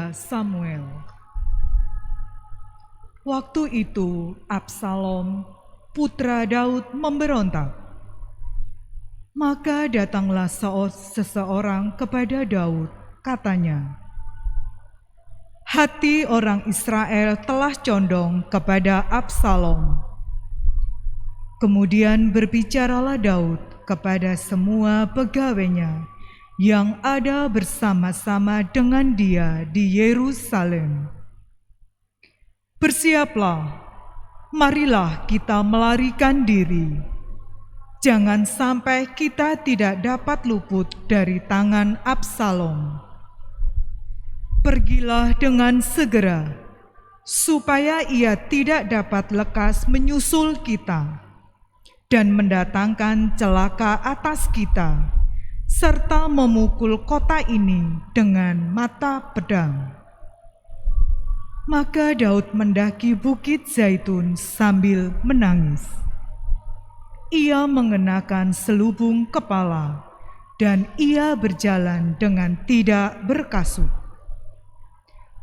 3 Samuel. Waktu itu Absalom, putra Daud, memberontak. Maka datanglah seseorang kepada Daud, katanya, "Hati orang Israel telah condong kepada Absalom." Kemudian berbicaralah Daud kepada semua pegawainya yang ada bersama-sama dengan dia di Yerusalem. "Bersiaplah, marilah kita melarikan diri. Jangan sampai kita tidak dapat luput dari tangan Absalom. Pergilah dengan segera, supaya ia tidak dapat lekas menyusul kita dan mendatangkan celaka atas kita, serta memukul kota ini dengan mata pedang." Maka Daud mendaki Bukit Zaitun sambil menangis. Ia mengenakan selubung kepala dan ia berjalan dengan tidak berkasut.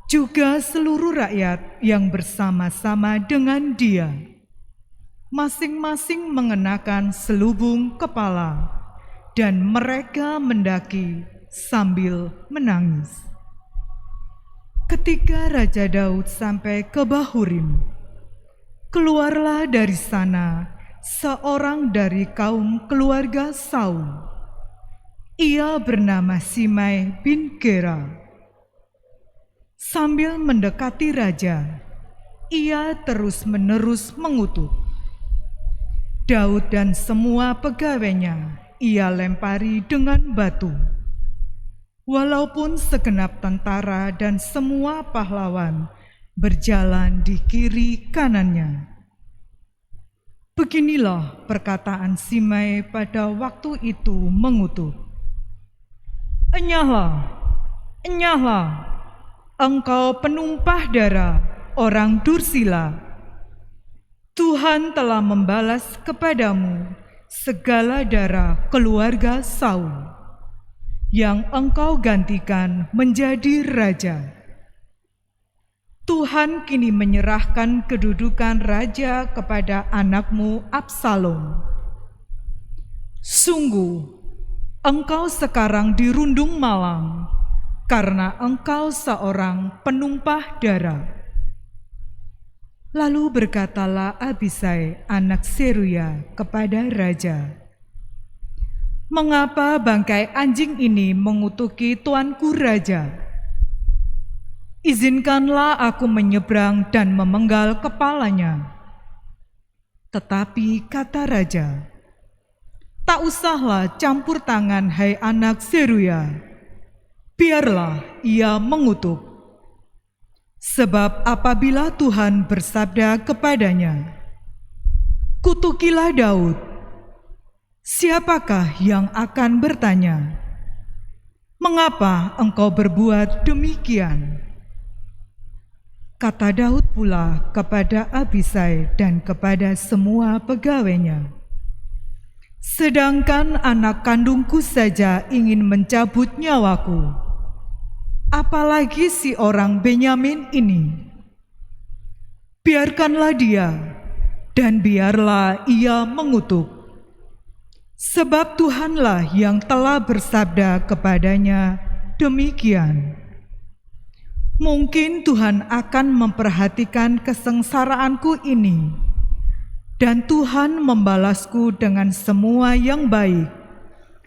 Juga seluruh rakyat yang bersama-sama dengan dia, masing-masing mengenakan selubung kepala, dan mereka mendaki sambil menangis. Ketika Raja Daud sampai ke Bahurim, keluarlah dari sana seorang dari kaum keluarga Saul. Ia bernama Simei bin Gera. Sambil mendekati raja, ia terus-menerus mengutuk. Daud dan semua pegawainya ia lempari dengan batu. Walaupun segenap tentara dan semua pahlawan berjalan di kiri kanannya. Beginilah perkataan Simei pada waktu itu mengutuk. "Enyahlah, enyahlah, engkau penumpah darah orang Dursila. Tuhan telah membalas kepadamu segala darah keluarga Saul, yang engkau gantikan menjadi raja. Tuhan kini menyerahkan kedudukan raja kepada anakmu Absalom. Sungguh, engkau sekarang dirundung malang, karena engkau seorang penumpah darah." Lalu berkatalah Abisai anak Seruya kepada raja, "Mengapa bangkai anjing ini mengutuki tuanku raja? Izinkanlah aku menyeberang dan memenggal kepalanya." Tetapi kata raja, "Tak usahlah campur tangan, hai anak Seruya. Biarlah ia mengutuk. Sebab apabila Tuhan bersabda kepadanya, 'Kutukilah Daud,' siapakah yang akan bertanya, 'Mengapa engkau berbuat demikian?' Kata Daud pula kepada Abisai dan kepada semua pegawainya, 'Sedangkan anak kandungku saja ingin mencabut nyawaku, apalagi si orang Benyamin ini. Biarkanlah dia, dan biarlah ia mengutuk. Sebab Tuhanlah yang telah bersabda kepadanya demikian. Mungkin Tuhan akan memperhatikan kesengsaraanku ini, dan Tuhan membalasku dengan semua yang baik,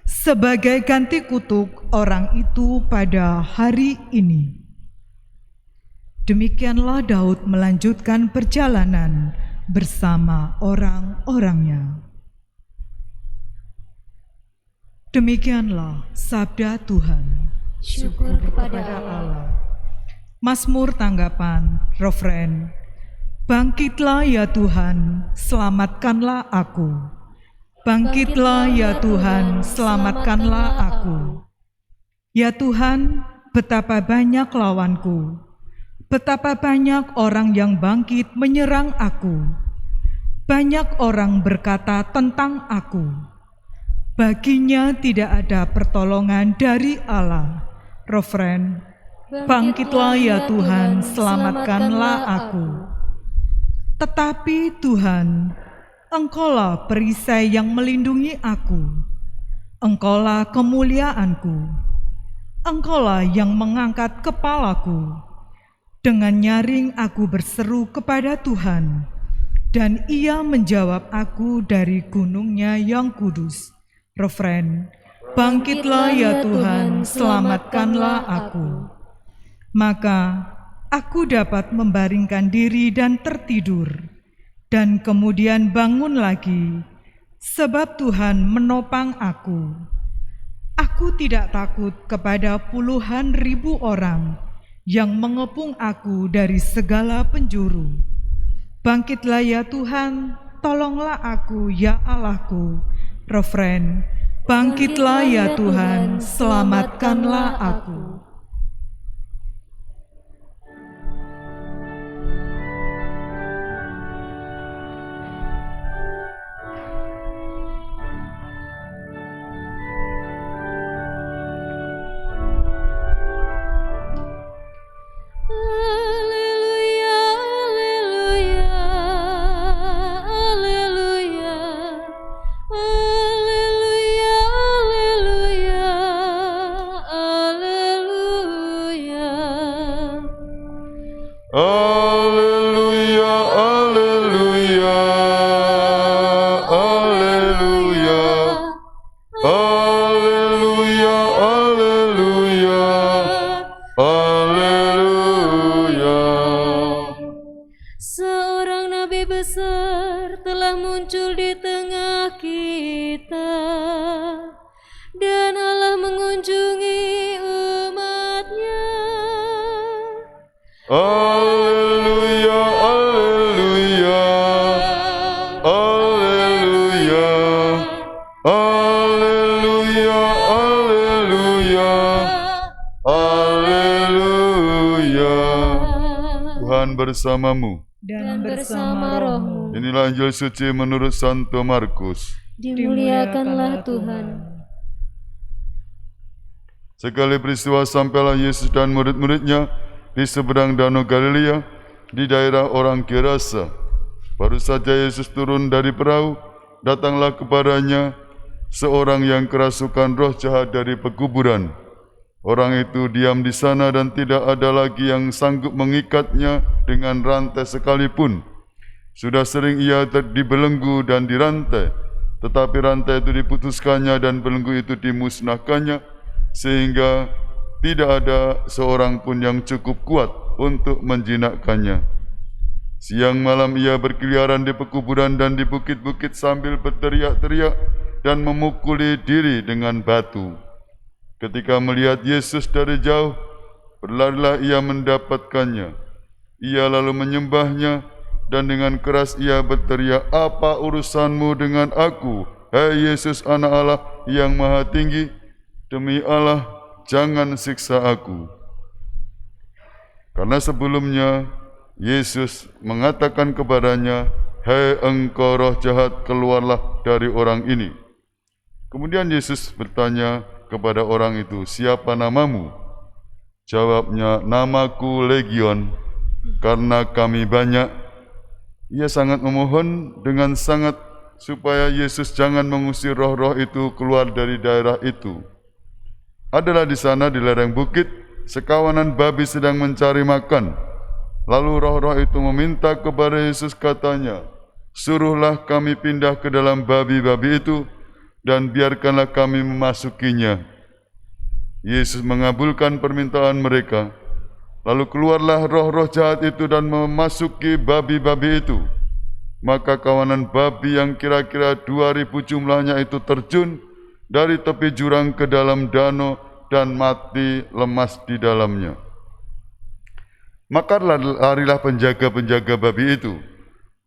sebagai ganti kutuk orang itu pada hari ini." Demikianlah Daud melanjutkan perjalanan bersama orang-orangnya. Demikianlah sabda Tuhan. Syukur kepada Allah. Mazmur tanggapan, refren. Bangkitlah ya Tuhan, selamatkanlah aku. Bangkitlah ya Tuhan, selamatkanlah aku. Ya Tuhan, betapa banyak lawanku, betapa banyak orang yang bangkit menyerang aku. Banyak orang berkata tentang aku, baginya tidak ada pertolongan dari Allah. Refren. Bangkitlah ya Tuhan, selamatkanlah aku. Tetapi Tuhan, Engkaulah perisai yang melindungi aku. Engkaulah kemuliaanku. Engkaulah yang mengangkat kepalaku. Dengan nyaring aku berseru kepada Tuhan, dan Ia menjawab aku dari gunungnya yang kudus. Refren, bangkitlah ya Tuhan, selamatkanlah aku. Maka aku dapat membaringkan diri dan tertidur, dan kemudian bangun lagi, sebab Tuhan menopang aku. Aku tidak takut kepada puluhan ribu orang yang mengepung aku dari segala penjuru. Bangkitlah ya Tuhan, tolonglah aku ya Allahku. Refren, bangkitlah ya Tuhan, selamatkanlah aku. Seorang nabi besar telah muncul di tengah kita, dan Allah mengunjungi umat-Nya. Alleluia, alleluia, alleluia, alleluia, alleluia, alleluia. Tuhan bersamamu. Dan bersama rohmu. Inilah Injil suci menurut Santo Markus. Dimuliakanlah Tuhan. Sekali peristiwa sampailah Yesus dan murid-muridnya di seberang danau Galilea, di daerah orang Gerasa. Baru saja Yesus turun dari perahu, datanglah kepadanya seorang yang kerasukan roh jahat dari pekuburan. Orang itu diam di sana dan tidak ada lagi yang sanggup mengikatnya dengan rantai sekalipun. Sudah sering ia dibelenggu dan dirantai, tetapi rantai itu diputuskannya dan belenggu itu dimusnahkannya, sehingga tidak ada seorang pun yang cukup kuat untuk menjinakkannya. Siang malam ia berkeliaran di pekuburan dan di bukit-bukit sambil berteriak-teriak dan memukuli diri dengan batu. Ketika melihat Yesus dari jauh, berlarilah ia mendapatkannya. Ia lalu menyembahnya dan dengan keras ia berteriak, "Apa urusanmu dengan aku, hai Yesus anak Allah yang maha tinggi? Demi Allah, jangan siksa aku." Karena sebelumnya Yesus mengatakan kepadanya, "Hai engkau roh jahat, keluarlah dari orang ini." Kemudian Yesus bertanya kepada orang itu, "Siapa namamu?" Jawabnya, "Namaku Legion, karena kami banyak." Ia sangat memohon dengan sangat supaya Yesus jangan mengusir roh-roh itu keluar dari daerah itu. Adalah di sana di lereng bukit, sekawanan babi sedang mencari makan. Lalu roh-roh itu meminta kepada Yesus, katanya, "Suruhlah kami pindah ke dalam babi-babi itu, dan biarkanlah kami memasukinya." Yesus mengabulkan permintaan mereka. Lalu keluarlah roh-roh jahat itu dan memasuki babi-babi itu. Maka kawanan babi yang kira-kira 2.000 jumlahnya itu terjun dari tepi jurang ke dalam danau dan mati lemas di dalamnya. Maka larilah penjaga-penjaga babi itu.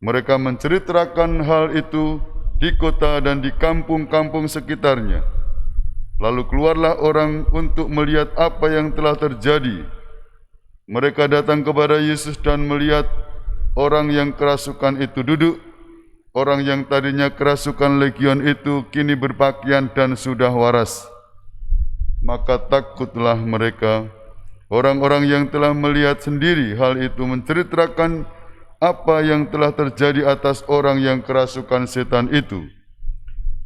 Mereka menceritakan hal itu di kota dan di kampung-kampung sekitarnya. Lalu keluarlah orang untuk melihat apa yang telah terjadi. Mereka datang kepada Yesus dan melihat orang yang kerasukan itu duduk. Orang yang tadinya kerasukan legion itu kini berpakaian dan sudah waras. Maka takutlah mereka. Orang-orang yang telah melihat sendiri hal itu menceritakan apa yang telah terjadi atas orang yang kerasukan setan itu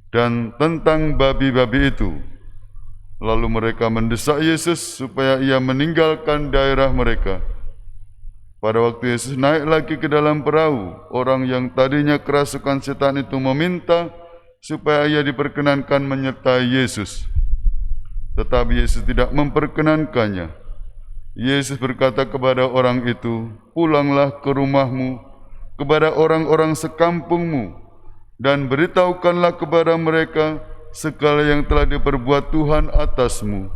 dan tentang babi-babi itu. Lalu mereka mendesak Yesus supaya ia meninggalkan daerah mereka. Pada waktu Yesus naik lagi ke dalam perahu, orang yang tadinya kerasukan setan itu meminta supaya ia diperkenankan menyertai Yesus. Tetapi Yesus tidak memperkenankannya. Yesus berkata kepada orang itu, "Pulanglah ke rumahmu, kepada orang-orang sekampungmu, dan beritahukanlah kepada mereka segala yang telah diperbuat Tuhan atasmu,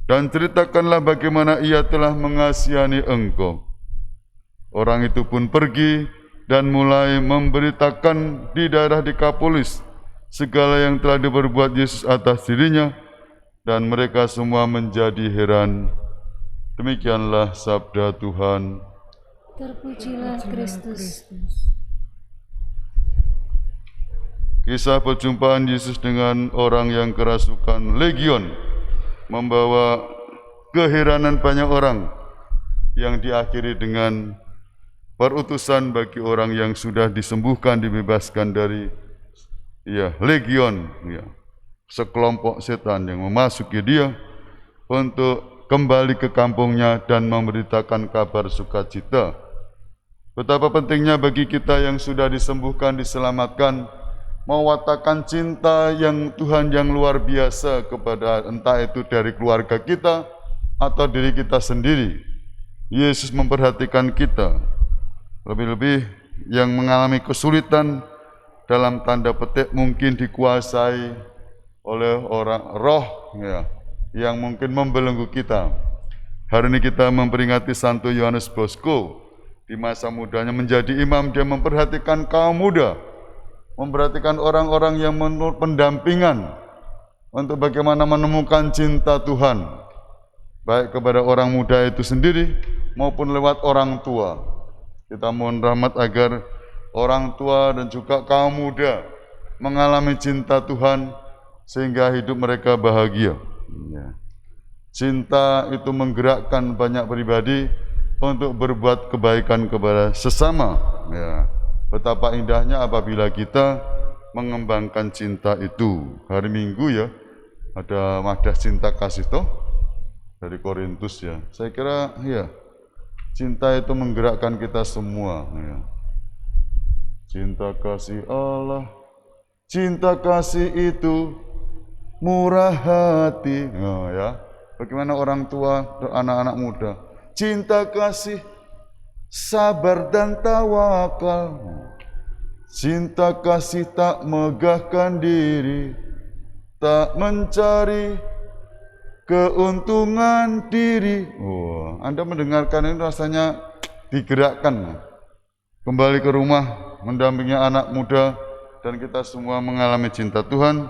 dan ceritakanlah bagaimana ia telah mengasihani engkau." Orang itu pun pergi dan mulai memberitakan di daerah Dekapolis segala yang telah diperbuat Yesus atas dirinya, dan mereka semua menjadi heran. Demikianlah sabda Tuhan. Terpujilah Kristus. Kisah perjumpaan Yesus dengan orang yang kerasukan legion membawa keheranan banyak orang yang diakhiri dengan perutusan bagi orang yang sudah disembuhkan, dibebaskan dari legion, sekelompok setan yang memasuki dia untuk kembali ke kampungnya dan memberitakan kabar sukacita. Betapa pentingnya bagi kita yang sudah disembuhkan, diselamatkan, mewatakan cinta yang Tuhan yang luar biasa kepada entah itu dari keluarga kita atau diri kita sendiri. Yesus memperhatikan kita, lebih-lebih yang mengalami kesulitan dalam tanda petik mungkin dikuasai oleh orang roh yang mungkin membelenggu kita. Hari ini kita memperingati Santo Yohanes Bosco. Di masa mudanya menjadi imam, dia memperhatikan kaum muda, memperhatikan orang-orang yang menurut pendampingan untuk bagaimana menemukan cinta Tuhan, baik kepada orang muda itu sendiri maupun lewat orang tua. Kita mohon rahmat agar orang tua dan juga kaum muda mengalami cinta Tuhan sehingga hidup mereka bahagia. Cinta itu menggerakkan banyak pribadi untuk berbuat kebaikan kepada sesama. Betapa indahnya apabila kita mengembangkan cinta itu. Hari Minggu ada Madah Cinta Kasih dari Korintus Saya kira cinta itu menggerakkan kita semua. Cinta kasih Allah, cinta kasih itu murah hati. Bagaimana orang tua dan anak-anak muda? Cinta kasih sabar dan tawakal. Cinta kasih tak megahkan diri, tak mencari keuntungan diri. Anda mendengarkan ini rasanya digerakkan. Kembali ke rumah, mendampingi anak muda, dan kita semua mengalami cinta Tuhan,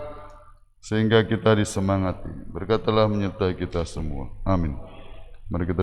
sehingga kita disemangati. Berkatalah menyertai kita semua. Amin. Mari kita